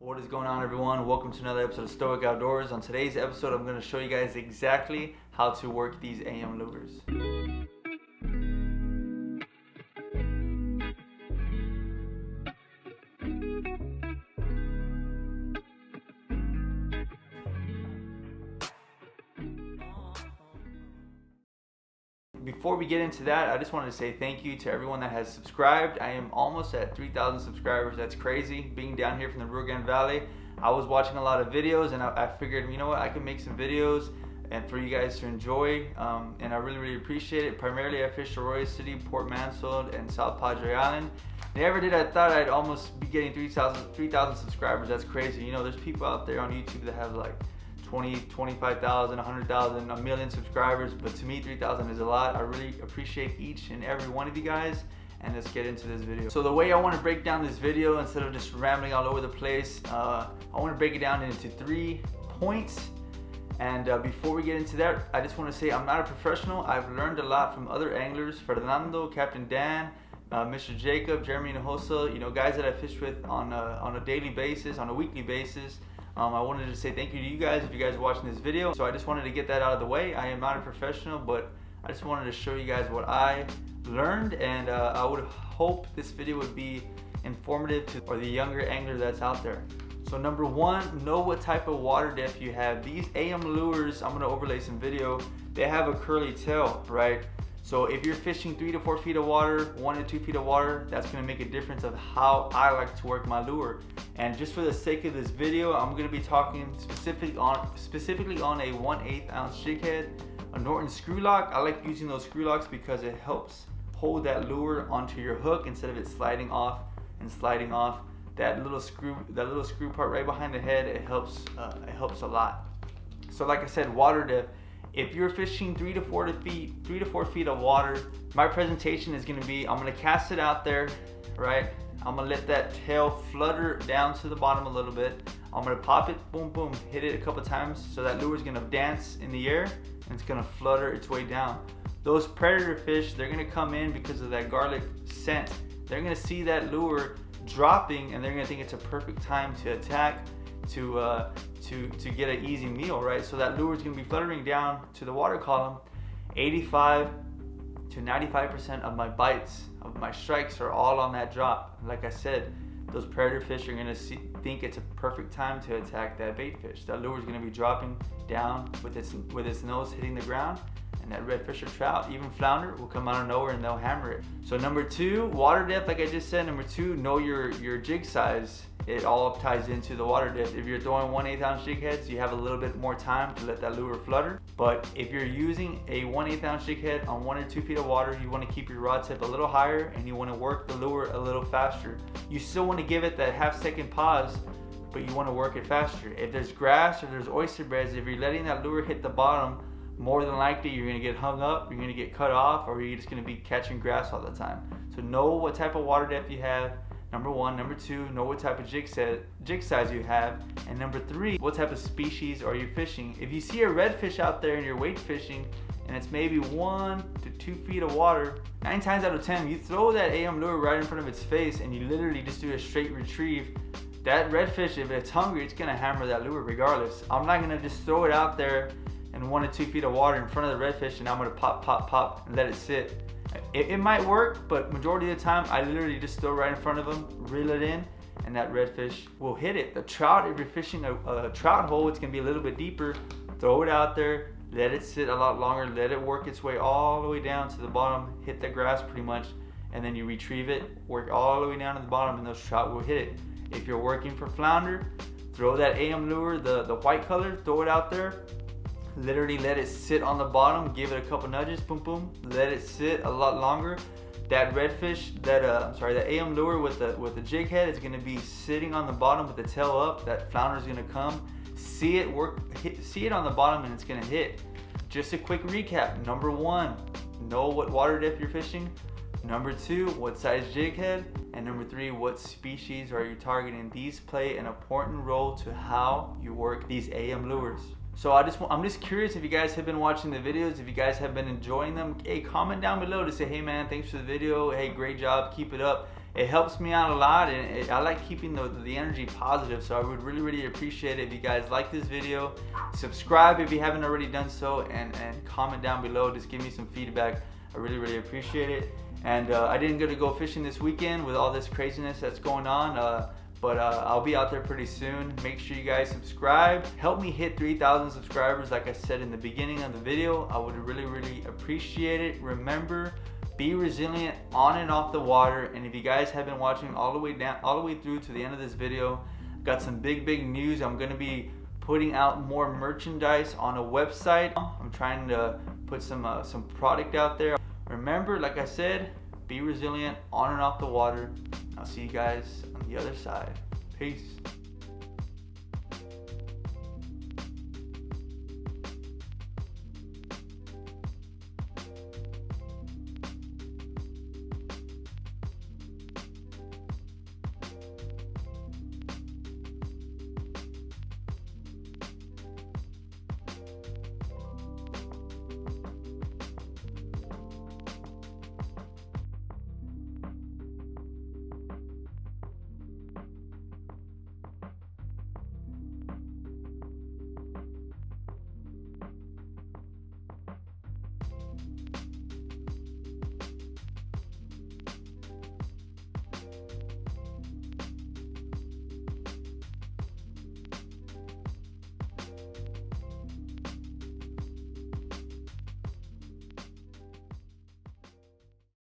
What is going on, everyone? Welcome to another episode of Stoic Outdoors. On today's episode, I'm going to show you guys exactly how to work these AM lures. Before we get into that, I just wanted to say thank you to everyone that has subscribed. I am almost at 3,000 subscribers. That's crazy. Being down here from the Rio Grande Valley, I was watching a lot of videos and I figured, you know what, I can make some videos and for you guys to enjoy, and I really appreciate it. Primarily I fished ARROYO City, Port Mansfield, and South Padre Island. Never did I thought I'd almost be getting 3,000 subscribers. That's crazy. You know, there's people out there on YouTube that have like 20, 25,000, 100,000, a million subscribers, but to me 3,000 is a lot. I really appreciate each and every one of you guys, and let's get into this video. So the way I want to break down this video, instead of just rambling all over the place, I want to break it down into 3 points. And before we get into that, I just want to say I'm not a professional. I've learned a lot from other anglers, Fernando, Captain Dan, Mr. Jacob, Jeremy Nahosa, you know, guys that I fish with on a daily basis, on a weekly basis. I wanted to say thank you to you guys if you guys are watching this video. So I just wanted to get that out of the way. I am not a professional, but I just wanted to show you guys what I learned, and I would hope this video would be informative to the younger angler that's out there. So number 1, know what type of water depth you have. These AM lures, I'm going to overlay some video, they have a curly tail, right? So if you're fishing 3 to 4 feet of water, 1 to 2 feet of water, that's going to make a difference of how I like to work my lure. And just for the sake of this video, I'm going to be talking specifically on a 1/8 ounce jig head, a Norton screw lock. I like using those screw locks because it helps hold that lure onto your hook instead of it sliding off and sliding off. That little screw part right behind the head, it helps a lot. So like I said, water depth. If you're fishing 3 to 4 feet of water, my presentation is going to be, I'm going to cast it out there, right? I'm going to let that tail flutter down to the bottom a little bit. I'm going to pop it, boom, boom, hit it a couple times, so that lure is going to dance in the air and it's going to flutter its way down. Those predator fish, they're going to come in because of that garlic scent. They're going to see that lure dropping and they're going to think it's a perfect time to attack, to get an easy meal, right? So that lure is going to be fluttering down to the water column. 85 to 95% of my bites, of my strikes, are all on that drop. Like I said, those predator fish are going to think it's a perfect time to attack that bait fish. That lure is going to be dropping down with its nose hitting the ground, and that redfish or trout, even flounder, will come out of nowhere and they'll hammer it. So number 2, water depth, like I just said. Number 2, know your jig size. It all ties into the water depth. If you're throwing 1/8 ounce jig heads, you have a little bit more time to let that lure flutter. But if you're using a 1/8 ounce jig head on 1 or 2 feet of water, you want to keep your rod tip a little higher and you want to work the lure a little faster. You still want to give it that half-second pause, but you want to work it faster. If there's grass or there's oyster beds, if you're letting that lure hit the bottom, more than likely you're going to get hung up, you're going to get cut off, or you're just going to be catching grass all the time. So know what type of water depth you have, number 1. Number 2, know what type of jig size you have. And number 3, what type of species are you fishing. If you see a redfish out there and you're weight fishing and it's maybe 1 to 2 feet of water, 9 times out of 10 you throw that AM lure right in front of its face and you literally just do a straight retrieve. That redfish, if it's hungry, it's going to hammer that lure regardless. I'm not going to just throw it out there in 1 to 2 feet of water in front of the redfish and I'm going to pop and let it sit. It might work, but majority of the time I literally just throw right in front of them, reel it in, and that redfish will hit it. The trout, if you're fishing a trout hole, it's going to be a little bit deeper. Throw it out there, let it sit a lot longer, let it work its way all the way down to the bottom, hit the grass pretty much, and then you retrieve it, work all the way down to the bottom, and those trout will hit it. If you're working for flounder, throw that AM lure, the white color, throw it out there. Literally let it sit on the bottom, give it a couple nudges, boom boom, let it sit a lot longer. That redfish, that AM lure with the jig head is going to be sitting on the bottom with the tail up. That flounder is going to come, see it on the bottom, and it's going to hit. Just a quick recap. Number 1, know what water depth you're fishing. Number 2, what size jig head. And number 3, what species are you targeting. These play an important role to how you work these AM lures. So I'm just curious if you guys have been watching the videos, if you guys have been enjoying them. Hey, comment down below to say, hey man, thanks for the video. Hey, great job, keep it up. It helps me out a lot, and I like keeping the energy positive, so I would really appreciate it if you guys like this video. Subscribe if you haven't already done so, and comment down below. Just give me some feedback. I really appreciate it. And I didn't get to go fishing this weekend with all this craziness that's going on, but I'll be out there pretty soon. Make sure you guys subscribe. Help me hit 3,000 subscribers like I said in the beginning of the video. I would really appreciate it. Remember, be resilient on and off the water. And if you guys have been watching all the way through to the end of this video, got some big news. I'm gonna be putting out more merchandise on a website. I'm trying to put some product out there. Remember, like I said, be resilient on and off the water. I'll see you guys on the other side. Peace.